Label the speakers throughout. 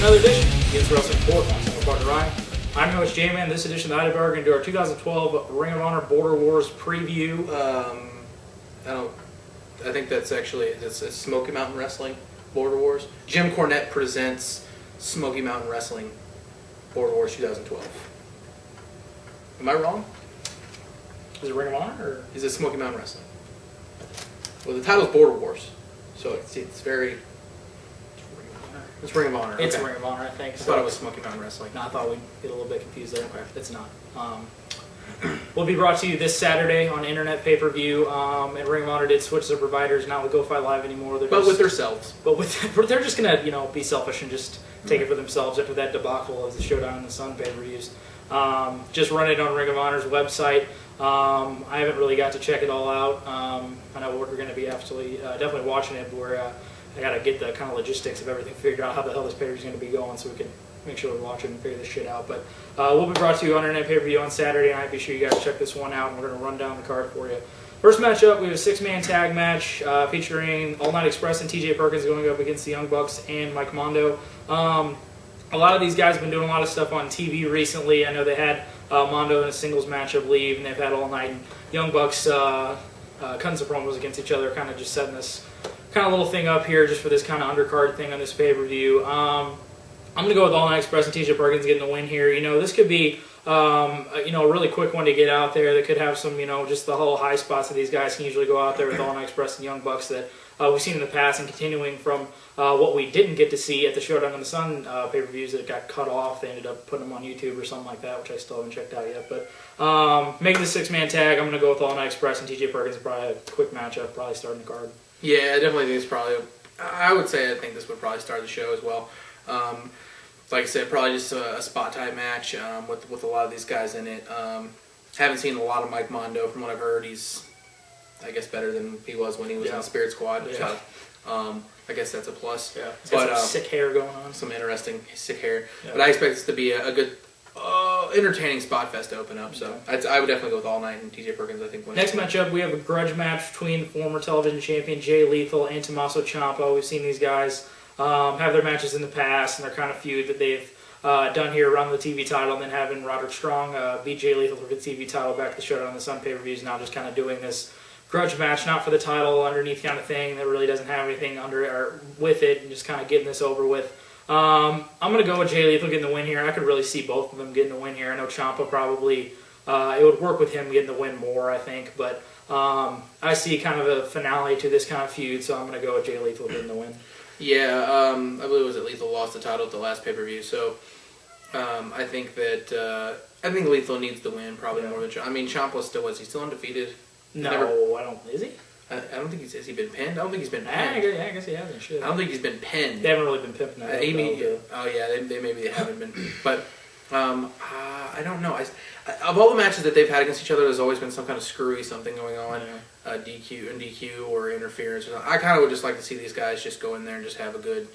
Speaker 1: another edition of the Wrestling Report. I'm your partner Ryan. I'm your host J-Man. This edition of the IWR, we're going to do our 2012 Ring of Honor Border Wars preview.
Speaker 2: I think that's actually it's Smoky Mountain Wrestling Border Wars. Jim Cornette presents Smoky Mountain Wrestling Border Wars 2012. Am I wrong?
Speaker 1: Is it Ring of Honor or
Speaker 2: is it Smoky Mountain Wrestling? Well, the title's Border Wars, so it's very. It's Ring of Honor.
Speaker 1: It's
Speaker 2: okay.
Speaker 1: Ring of Honor, I think.
Speaker 2: I thought it was Smoky Mountain Wrestling.
Speaker 1: No, I thought we'd get a little bit confused there. Okay. It's not. Will be brought to you this Saturday on internet pay-per-view. And Ring of Honor did switch their providers, not with GoFi Live anymore.
Speaker 2: But with themselves.
Speaker 1: But they're just gonna be selfish and just take it for themselves after that debacle of the Showdown in the Sun pay-per-views. Just run it on Ring of Honor's website. I haven't really got to check it all out. I know we're going to be definitely watching it, but I got to get the kind of logistics of everything figured out, how the hell this pay-per-view is going to be going, so we can make sure we watch it and figure this shit out. But we'll be brought to you on internet pay-per-view on Saturday night. Be sure you guys check this one out, and we're going to run down the card for you. First matchup, we have a 6-man tag match featuring All Night Express and TJ Perkins going up against the Young Bucks and Mike Mondo. A lot of these guys have been doing a lot of stuff on TV recently. I know they had Mondo in a singles match, I believe, and they've had All Night and Young Bucks cutting some promos against each other, kind of just setting this kind of little thing up here just for this kind of undercard thing on this pay-per-view. I'm going to go with All Night Express and TJ Perkins getting the win here. This could be a really quick one to get out there. That could have some, just the whole high spots that these guys can usually go out there with All Night Express and Young Bucks that we've seen in the past, and continuing from what we didn't get to see at the Showdown in the Sun pay-per-views that got cut off. They ended up putting them on YouTube or something like that, which I still haven't checked out yet. But making the 6-man tag, I'm going to go with All Night Express and TJ Perkins. Probably a quick matchup, probably starting the card.
Speaker 2: Yeah, I definitely think it's probably. I think this would probably start the show as well. Like I said, probably just a spot type match with a lot of these guys in it. Haven't seen a lot of Mike Mondo. From what I've heard, he's I guess better than he was when he was on Spirit Squad. Yeah. So I guess that's a plus.
Speaker 1: Yeah, he's got some sick hair going on.
Speaker 2: Some interesting sick hair. Yeah. But I expect this to be a good, entertaining spot fest to open up. So I would definitely go with All Night and TJ Perkins. I think.
Speaker 1: Next matchup, we have a grudge match between former television champion Jay Lethal and Tommaso Ciampa. We've seen these guys have their matches in the past, and they're kind of feud that they've done here around the TV title, and then having Roderick Strong beat Jay Lethal for the TV title back to the Showdown on the Sun pay-per-views. Now just kind of doing this grudge match, not for the title, underneath kind of thing that really doesn't have anything under or with it, and just kind of getting this over with. I'm going to go with Jay Lethal getting the win here. I could really see both of them getting the win here. I know Ciampa probably, it would work with him getting the win more, I think, but I see kind of a finale to this kind of feud, so I'm going to go with Jay Lethal getting the win.
Speaker 2: Yeah, I believe it was that Lethal lost the title at the last pay-per-view, so I think Lethal needs the win probably more than Ciampa. I mean, Ciampa still is he still undefeated?
Speaker 1: No, I don't. Is he?
Speaker 2: I don't think has he been pinned? I don't think he's been pinned.
Speaker 1: I guess he hasn't. Shit.
Speaker 2: I don't think he's been pinned.
Speaker 1: They haven't really been pimping that.
Speaker 2: They haven't been. But I don't know. Of all the matches that they've had against each other, there's always been some kind of screwy something going on, DQ or interference. Or something. I kind of would just like to see these guys just go in there and just have a good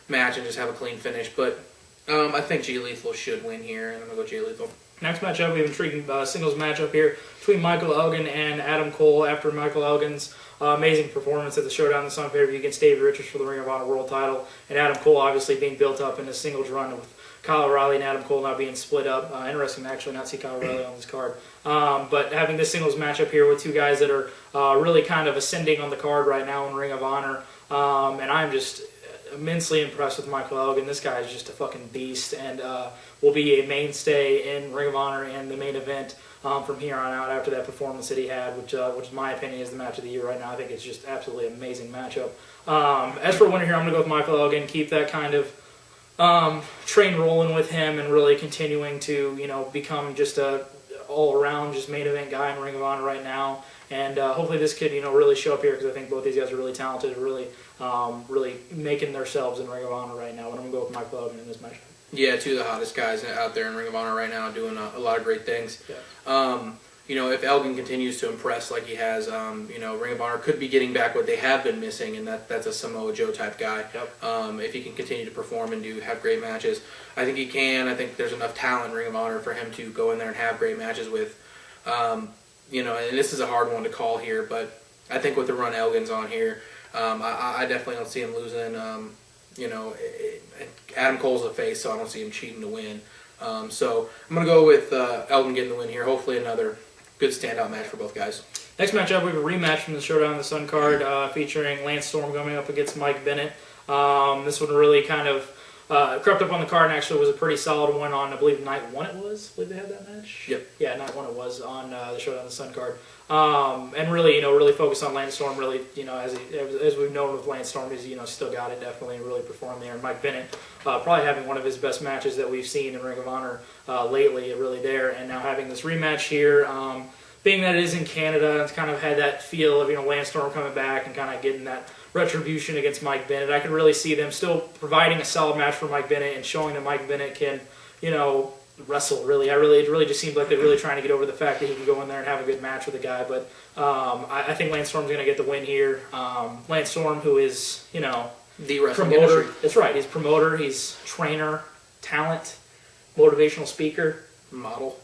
Speaker 2: match and just have a clean finish. But I think Jay Lethal should win here, and I'm gonna go Jay Lethal.
Speaker 1: Next matchup, we have an intriguing singles matchup here between Michael Elgin and Adam Cole after Michael Elgin's amazing performance at the Showdown in the Sun pay-per-view against Davey Richards for the Ring of Honor World title, and Adam Cole obviously being built up in a singles run with Kyle O'Reilly and Adam Cole now being split up. Interesting to actually not see Kyle O'Reilly on this card. But having this singles matchup here with two guys that are really kind of ascending on the card right now in Ring of Honor, and I'm just immensely impressed with Michael Elgin. This guy is just a fucking beast, and will be a mainstay in Ring of Honor and the main event from here on out after that performance that he had, which in my opinion is the match of the year right now. I think it's just absolutely amazing matchup. As for winner here, I'm going to go with Michael Elgin, keep that kind of train rolling with him and really continuing to become just a all-around just main event guy in Ring of Honor right now. And hopefully this kid, really show up here, because I think both these guys are really talented, really making themselves in Ring of Honor right now. And I'm going to go with Michael Elgin in this match.
Speaker 2: Yeah, two of the hottest guys out there in Ring of Honor right now, doing a lot of great things. Yeah. If Elgin continues to impress like he has, Ring of Honor could be getting back what they have been missing, and that's a Samoa Joe type guy. Yep. If he can continue to perform and have great matches, I think he can. I think there's enough talent in Ring of Honor for him to go in there and have great matches with. And this is a hard one to call here, but I think with the run Elgin's on here, I definitely don't see him losing you know, Adam Cole's a face, so I don't see him cheating to win. So I'm going to go with Elgin getting the win here. Hopefully another good standout match for both guys.
Speaker 1: Next matchup, we have a rematch from the Showdown in the Sun card featuring Lance Storm going up against Mike Bennett. This one really kind of crept up on the card and actually was a pretty solid one on, I believe, night 1 it was. I believe they had that match?
Speaker 2: Yep.
Speaker 1: Yeah, night 1 it was on the Showdown in the Sun card. And really, you know, really focused on Lance Storm. Really, you know, as we've known with Lance Storm, he's, you know, still got it definitely and really performed there. And Mike Bennett probably having one of his best matches that we've seen in Ring of Honor lately, really there. And now having this rematch here, being that it is in Canada, it's kind of had that feel of, you know, Lance Storm coming back and kind of getting that retribution against Mike Bennett. I could really see them still providing a solid match for Mike Bennett and showing that Mike Bennett can, you know, wrestle. Really, it really just seems like they're really trying to get over the fact that he can go in there and have a good match with the guy. But I think Lance Storm's going to get the win here. Lance Storm, who is, you know,
Speaker 2: the wrestling
Speaker 1: promoter.
Speaker 2: industry.
Speaker 1: That's right. He's promoter. He's trainer, talent, motivational speaker, model.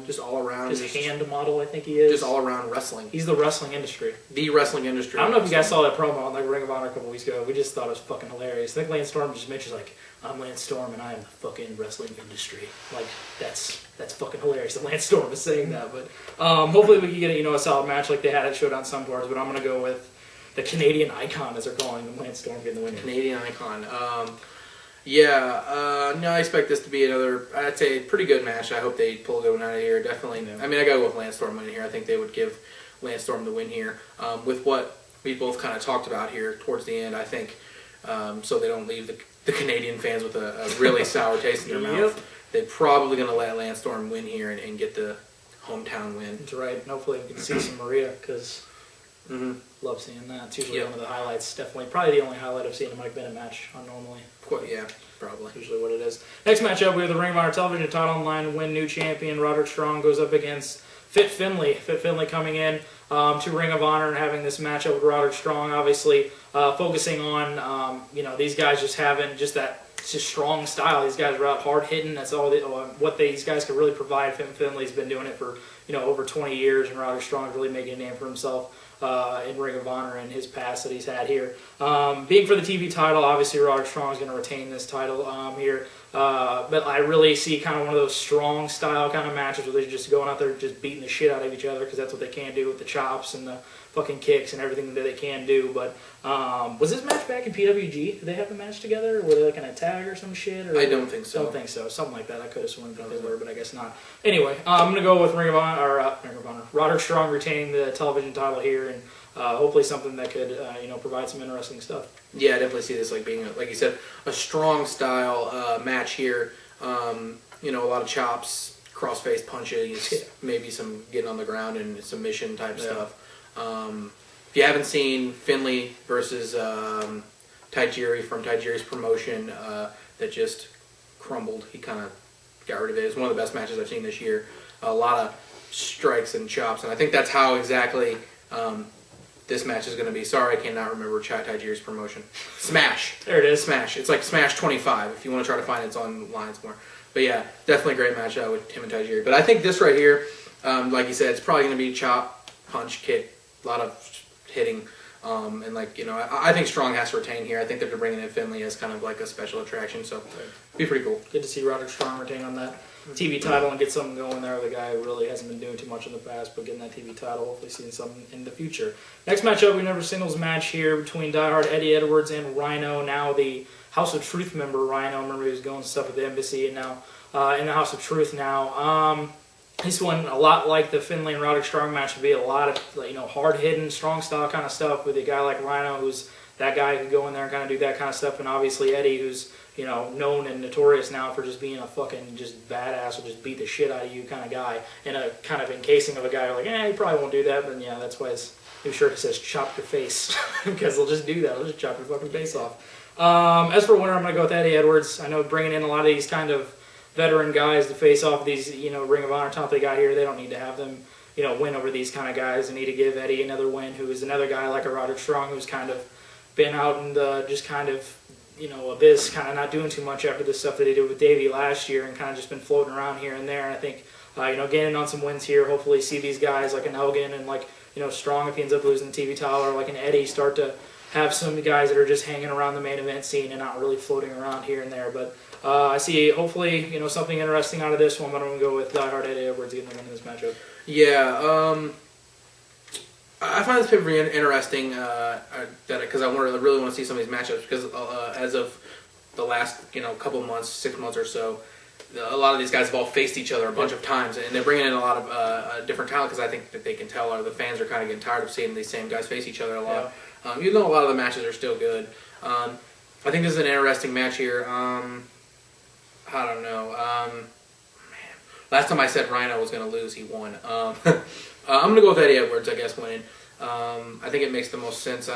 Speaker 2: Just all around.
Speaker 1: Just hand model, I think he is.
Speaker 2: Just all around wrestling.
Speaker 1: He's the wrestling industry.
Speaker 2: The wrestling industry.
Speaker 1: I don't know if you guys saw that promo on like Ring of Honor a couple weeks ago. We just thought it was fucking hilarious. I think Lance Storm just mentions like, I'm Lance Storm and I am the fucking wrestling industry. Like that's fucking hilarious that Lance Storm is saying that. But hopefully we can get, you know, a solid match like they had at Showdown some cards. But I'm gonna go with the Canadian Icon, as they're calling him, Lance Storm, getting the win.
Speaker 2: Canadian Icon. No, I expect this to be another, I'd say, pretty good match. I hope they pull a good one out of here. Definitely. Yeah. I mean, I got to go with Lance Storm winning here. I think they would give Lance Storm the win here. With what we both kind of talked about here towards the end, I think, so they don't leave the Canadian fans with a really sour taste in their mouth. They're probably going to let Lance Storm win here and get the hometown win.
Speaker 1: That's right. And hopefully we can see some Maria, because love seeing that. It's usually one of the highlights. Definitely, probably the only highlight I've seen in a Mike Bennett match on normally.
Speaker 2: Yeah, probably.
Speaker 1: Usually what it is. Next matchup, we have the Ring of Honor television title on line. Win new champion Roderick Strong goes up against Fit Finlay. Fit Finlay coming in to Ring of Honor and having this matchup with Roderick Strong. Obviously, focusing on you know, these guys just having just that just strong style. These guys are out hard hitting. That's all what these guys can really provide. Fit Finlay's been doing it for, you know, over 20 years, and Roderick Strong's really making a name for himself in Ring of Honor and his past that he's had here. Being for the TV title, obviously Roderick Strong is going to retain this title here. But I really see kind of one of those strong style kind of matches where they're just going out there just beating the shit out of each other, because that's what they can do with the chops and the fucking kicks and everything that they can do. But was this match back in PWG? Did they have the match together? Or were they like in a tag or some shit? Or
Speaker 2: I don't think so.
Speaker 1: Don't think so. Something like that. I could have sworn that they were, but I guess not. Anyway, I'm going to go with Ring of Honor. Roderick Strong retaining the television title here, and hopefully something that could you know, provide some interesting stuff. Yeah,
Speaker 2: I definitely see this like being, like you said, a strong style match here. You know, a lot of chops, cross-face punches, maybe some getting on the ground and submission type stuff. If you haven't seen Finlay versus Tajiri from Tajiri's promotion, that just crumbled. He kind of got rid of it. It's one of the best matches I've seen this year. A lot of strikes and chops, and I think that's how exactly this match is going to be. Sorry, I cannot remember Tajiri's promotion. Smash.
Speaker 1: There it is.
Speaker 2: Smash. It's like Smash 25. If you want to try to find it, it's online somewhere. But yeah, definitely a great match with him and Tajiri. But I think this right here, like you said, it's probably going to be chop, punch, kick, a lot of hitting. And like, you know, I think Strong has to retain here. I think they're bringing in Finlay as kind of like a special attraction. So be pretty cool.
Speaker 1: Good to see Roderick Strong retain on that TV title and get something going there with a guy who really hasn't been doing too much in the past, but getting that TV title, hopefully seeing something in the future. Next matchup, we have a singles match here between diehard Eddie Edwards and Rhino. Now the House of Truth member Rhino. Remember, he was going stuff at the embassy, and now in the House of Truth now. This one, a lot like the Finlay and Roderick Strong match, would be a lot of, you know, hard hitting, strong style kind of stuff with a guy like Rhino, who's that guy who could go in there and kind of do that kind of stuff, and obviously Eddie, who's, you know, known and notorious now for just being a fucking just badass or just beat the shit out of you kind of guy, and a kind of encasing of a guy like, he probably won't do that, but yeah, that's why his new shirt says chop your face, because they'll just do that. They'll just chop your fucking face off. As for winner, I'm going to go with Eddie Edwards. I know bringing in a lot of these kind of veteran guys to face off these, you know, Ring of Honor talent they got here, they don't need to have them, you know, win over these kind of guys. They need to give Eddie another win, who is another guy like a Roderick Strong, who's kind of been out in the just kind of, you know, abyss, kind of not doing too much after the stuff that he did with Davey last year, and kind of just been floating around here and there. And I think, you know, gaining on some wins here, hopefully see these guys like an Elgin and like, you know, Strong, if he ends up losing the TV title, or like an Eddie, start to have some guys that are just hanging around the main event scene and not really floating around here and there. But I see, hopefully, something interesting out of this one, but I'm going to go with Die Hard Eddie Edwards getting the win in this matchup.
Speaker 2: Yeah, I find this pay-per-view interesting because I really want to see some of these matchups because as of the last couple months, 6 months or so, a lot of these guys have all faced each other a bunch of times, and they're bringing in a lot of different talent because I think that they can tell, or the fans are kind of getting tired of seeing these same guys face each other a lot. Yeah. Even though a lot of the matches are still good, I think this is an interesting match here. I don't know. Man, last time I said Rhino was going to lose, he won. I'm going to go with Eddie Edwards, I guess, winning. I think it makes the most sense.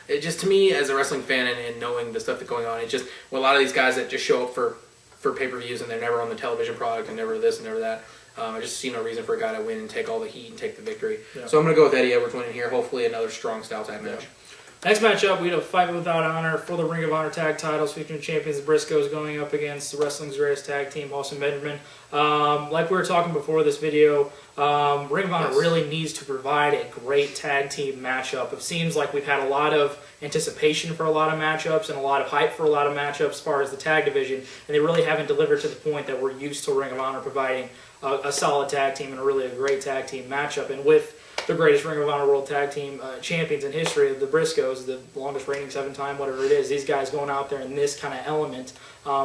Speaker 2: It just, to me, as a wrestling fan and knowing the stuff that's going on, it's just a lot of these guys that just show up for pay-per-views and they're never on the television product and never this and never that. I just see no reason for a guy to win and take all the heat and take the victory. Yeah. So I'm going to go with Eddie Edwards winning here. Hopefully another strong style tag match.
Speaker 1: Next matchup, we have a Fight Without Honor for the Ring of Honor tag titles featuring champions the Briscoes going up against the wrestling's greatest tag team, Austin Benjamin. Like we were talking before this video, Ring of Honor really needs to provide a great tag team matchup. It seems like we've had a lot of anticipation for a lot of matchups and a lot of hype for a lot of matchups as far as the tag division, and they really haven't delivered to the point that we're used to Ring of Honor providing a solid tag team and really a great tag team matchup. And with the greatest Ring of Honor World Tag Team champions in history, the Briscoes, the longest reigning 7-time, whatever it is, these guys going out there in this kind of element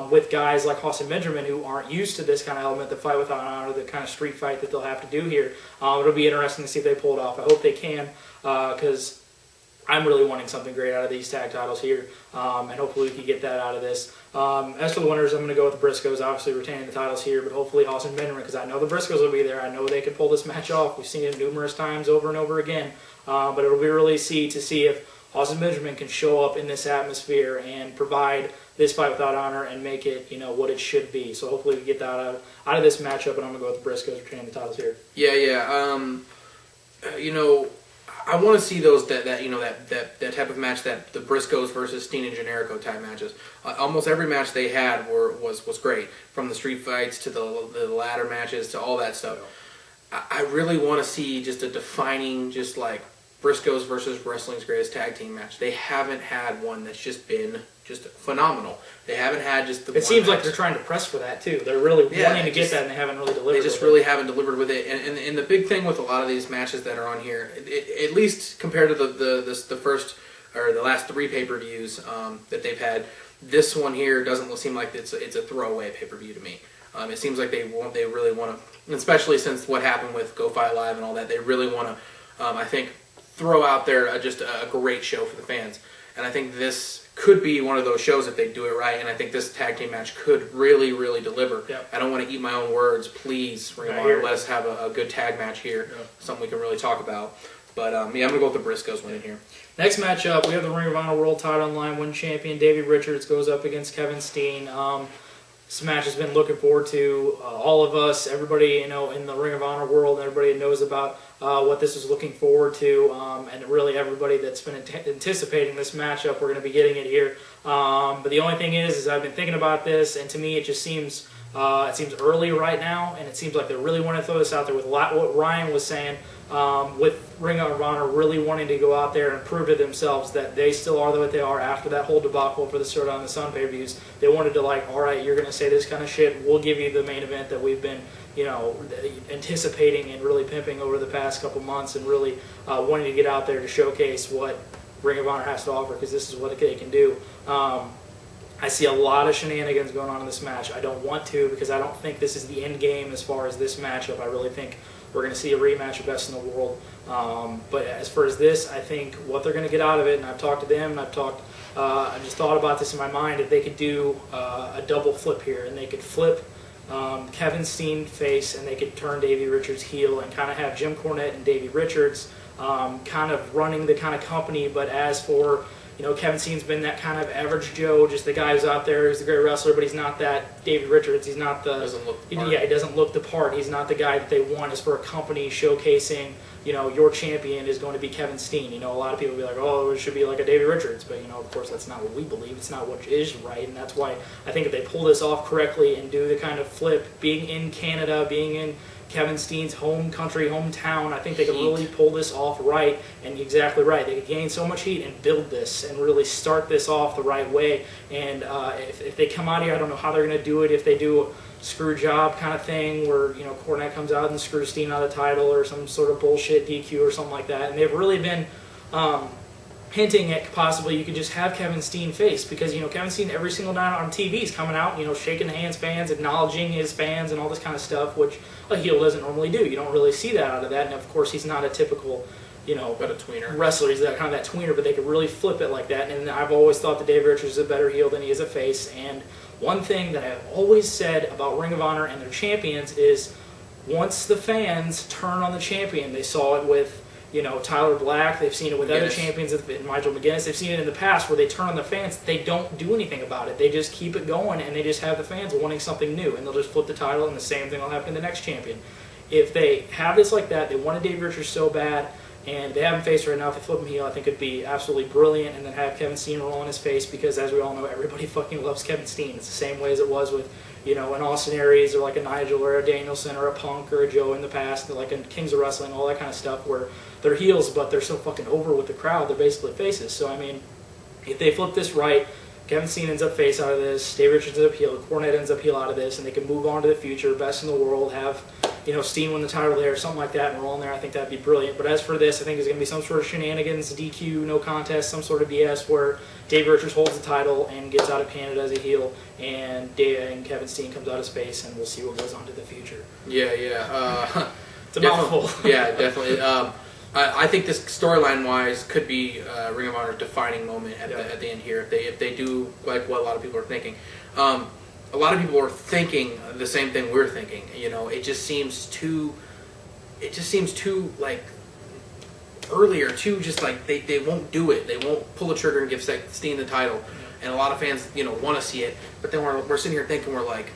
Speaker 1: with guys like Austin Benjamin who aren't used to this kind of element, the Fight Without Honor, the kind of street fight that they'll have to do here. It'll be interesting to see if they pull it off. I hope they can because I'm really wanting something great out of these tag titles here, and hopefully we can get that out of this. As for the winners, I'm going to go with the Briscoes, obviously retaining the titles here, but hopefully Austin Benjamin, because I know the Briscoes will be there. I know they can pull this match off. We've seen it numerous times over and over again, but it'll be really to see if Austin Benjamin can show up in this atmosphere and provide this Fight Without Honor and make it, what it should be. So hopefully we get that out of this matchup, and I'm going to go with the Briscoes retaining the titles here.
Speaker 2: Yeah. I want to see those that type of match, that the Briscoes versus Steen and Generico type matches. Almost every match they had was great, from the street fights to the ladder matches to all that stuff. I really want to see just a defining, just like Briscoes versus wrestling's greatest tag team match. They haven't had one that's just been phenomenal. They haven't had just the.
Speaker 1: It seems like they're trying to press for that too. They're really wanting to get that, and they haven't really delivered.
Speaker 2: They just really haven't delivered with it. And the big thing with a lot of these matches that are on here, at least compared to the first or the last 3 pay-per-views that they've had, this one here doesn't seem like it's a throwaway pay-per-view to me. It seems like they really want to, especially since what happened with Go Fight Live and all that. They really want to, I think, throw out there just a great show for the fans. And I think this could be one of those shows if they do it right, and I think this tag team match could really, really deliver.
Speaker 1: Yep.
Speaker 2: I don't want to eat my own words. Please, Ring of Honor, let us have a good tag match here, something we can really talk about. But, I'm going to go with the Briscoes winning here.
Speaker 1: Next matchup, we have the Ring of Honor World Title on line. One champion, Davey Richards, goes up against Kevin Steen. This match has been looking forward to, all of us, everybody in the Ring of Honor world, and everybody knows about what this is looking forward to, and really everybody that's been anticipating this matchup, we're going to be getting it here. But the only thing is I've been thinking about this, and to me it just seems early right now, and it seems like they really want to throw this out there with what Ryan was saying, with Ring of Honor really wanting to go out there and prove to themselves that they still are what they are after that whole debacle for the Showdown in the Sun pay-per-views. They wanted to all right, you're going to say this kind of shit, we'll give you the main event that we've been anticipating and really pimping over the past couple months, and really wanting to get out there to showcase what Ring of Honor has to offer, because this is what they can do. I see a lot of shenanigans going on in this match. I don't want to, because I don't think this is the end game as far as this matchup. I really think we're going to see a rematch of Best in the World. But as far as this, I think what they're going to get out of it, and I've talked to them, and I just thought about this in my mind, if they could do a double flip here, and they could flip Kevin Steen face, and they could turn Davey Richards heel, and kind of have Jim Cornette and Davey Richards kind of running the kind of company. But as for Kevin Steen's been that kind of average Joe, just the guy who's out there, who's a great wrestler, but he's not that David Richards. He's not the
Speaker 2: Doesn't look the part.
Speaker 1: yeah, he doesn't look the part. He's not the guy that they want is for a company showcasing, you know, your champion is going to be Kevin Steen. You know, a lot of people be like, oh, it should be like a David Richards, but you know, of course, that's not what we believe. It's not what is right, and that's why I think if they pull this off correctly and do the kind of flip, being in Canada, being in Kevin Steen's home country, hometown, I think they could really pull this off right, and exactly right. They could gain so much heat and build this and really start this off the right way. And if they come out here, I don't know how they're going to do it. If they do a screw job kind of thing where, you know, Cornette comes out and screws Steen out of the title or some sort of bullshit DQ or something like that. And they've really been hinting at possibly you could just have Kevin Steen face, because, you know, Kevin Steen every single night on TV is coming out, you know, shaking hands fans, acknowledging his fans and all this kind of stuff, which a heel doesn't normally do. You don't really see that out of that, and of course he's not a typical, you know,
Speaker 2: but a tweener
Speaker 1: wrestler. He's that kind of that tweener, but they could really flip it like that. And I've always thought that David Richards is a better heel than he is a face. And one thing that I've always said about Ring of Honor and their champions is once the fans turn on the champion, they saw it with, you know, Tyler Black, they've seen it with other champions, Nigel McGuinness, they've seen it in the past where they turn on the fans, they don't do anything about it. They just keep it going, and they just have the fans wanting something new, and they'll just flip the title, and the same thing will happen to the next champion. If they have this like that, they wanted Dave Richards so bad, and they have him face right now, if they flip him heel, I think it'd be absolutely brilliant, and then have Kevin Steen roll on his face, because as we all know, everybody fucking loves Kevin Steen. It's the same way as it was with, you know, an Austin Aries or like a Nigel or a Danielson or a Punk or a Joe in the past, like in Kings of Wrestling, all that kind of stuff, where they're heels, but they're so fucking over with the crowd, they're basically faces. So, I mean, if they flip this right, Kevin Steen ends up face out of this, Dave Richards ends up heel, Cornette ends up heel out of this, and they can move on to the future, best in the world, have, you know, Steen win the title there, something like that, and roll in there. I think that'd be brilliant. But as for this, I think there's going to be some sort of shenanigans, DQ, no contest, some sort of BS where Dave Richards holds the title and gets out of Canada as a heel, and Kevin Steen comes out of space, and we'll see what goes on to the future.
Speaker 2: Yeah, yeah.
Speaker 1: It's a mouthful.
Speaker 2: Yeah, definitely. I think this storyline-wise could be Ring of Honor's defining moment at the end here. If they do like what a lot of people are thinking. A lot of people are thinking the same thing we're thinking. You know, it just seems too like earlier, too just like they won't do it. They won't pull the trigger and give Steen the title. And a lot of fans, you know, want to see it. But then we're sitting here thinking, we're like,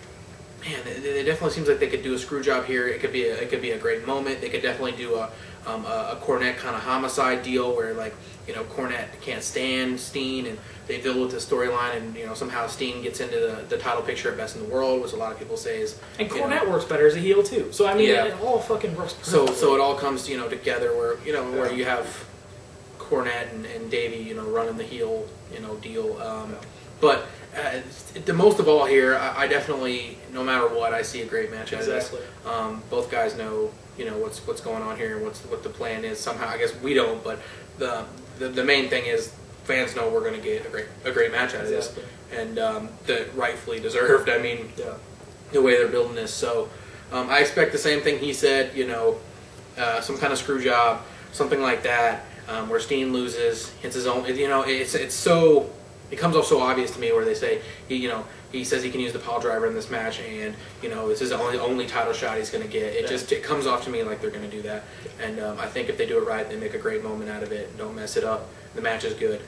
Speaker 2: man, it definitely seems like they could do a screw job here. It could be a great moment. They could definitely do a Cornette kind of homicide deal where, like, you know, Cornette can't stand Steen, and they deal with the storyline, and, you know, somehow Steen gets into the title picture at Best in the World, which a lot of people say is...
Speaker 1: And Cornette works better as a heel, too. So, I mean, it all fucking works perfectly.
Speaker 2: So it all comes, you know, together where, you know, where you have Cornette and Davey, you know, running the heel, you know, deal. But the most of all here, I definitely, no matter what, I see a great match out of this. Both guys know, you know, what's going on here and what the plan is. Somehow, I guess we don't, but the main thing is fans know we're going to get a great match out of this, and that rightfully deserved. I mean, the way they're building this. So I expect the same thing he said. You know, some kind of screw job, something like that, where Steen loses, hits his own. You know, it's so. It comes off so obvious to me where they say he says he can use the pile driver in this match, and, you know, this is the only title shot he's going to get. It comes off to me like they're going to do that, and I think if they do it right, they make a great moment out of it and don't mess it up. The match is good.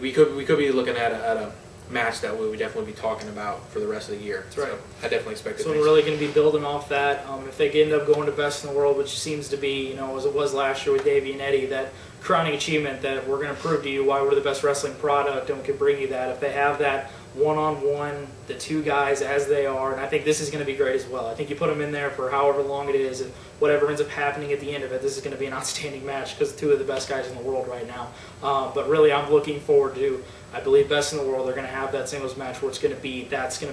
Speaker 2: We could be looking at a match that we would definitely be talking about for the rest of the year. That's right. So I definitely expect it.
Speaker 1: So we're really going to be building off that. If they end up going to Best in the World, which seems to be, you know, as it was last year with Davey and Eddie, that crowning achievement that we're going to prove to you why we're the best wrestling product, and we can bring you that. If they have that one-on-one, the two guys as they are, and I think this is going to be great as well. I think you put them in there for however long it is, and whatever ends up happening at the end of it, this is going to be an outstanding match because two of the best guys in the world right now. But really, I'm looking forward to, I believe, Best in the World. They're going to have that singles match where that's going to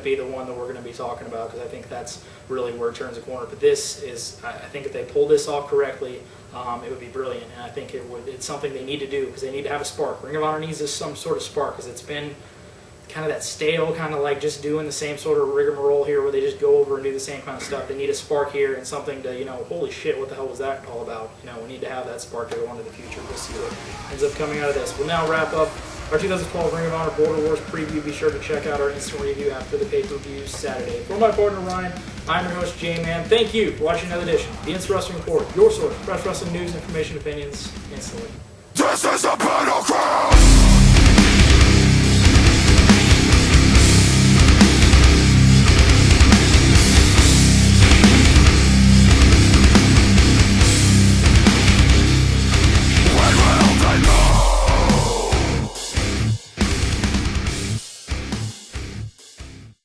Speaker 1: be the one that we're going to be talking about, because I think that's really where it turns the corner. But this is, I think if they pull this off correctly, it would be brilliant, and I think it's something they need to do, because they need to have a spark. Ring of Honor needs some sort of spark, because it's been kind of that stale, kind of like just doing the same sort of rigmarole here where they just go over and do the same kind of stuff. They need a spark here and something to, you know, holy shit, what the hell was that all about? You know, we need to have that spark to go into the future. We'll see what ends up coming out of this. We'll now wrap up our 2012 Ring of Honor Border Wars preview. Be sure to check out our instant review after the pay-per-view Saturday. For my partner Ryan, I'm your host J-Man. Thank you for watching another edition of the Instant Wrestling Report, your source for fresh wrestling news, information, opinions, instantly.
Speaker 3: This is a battleground!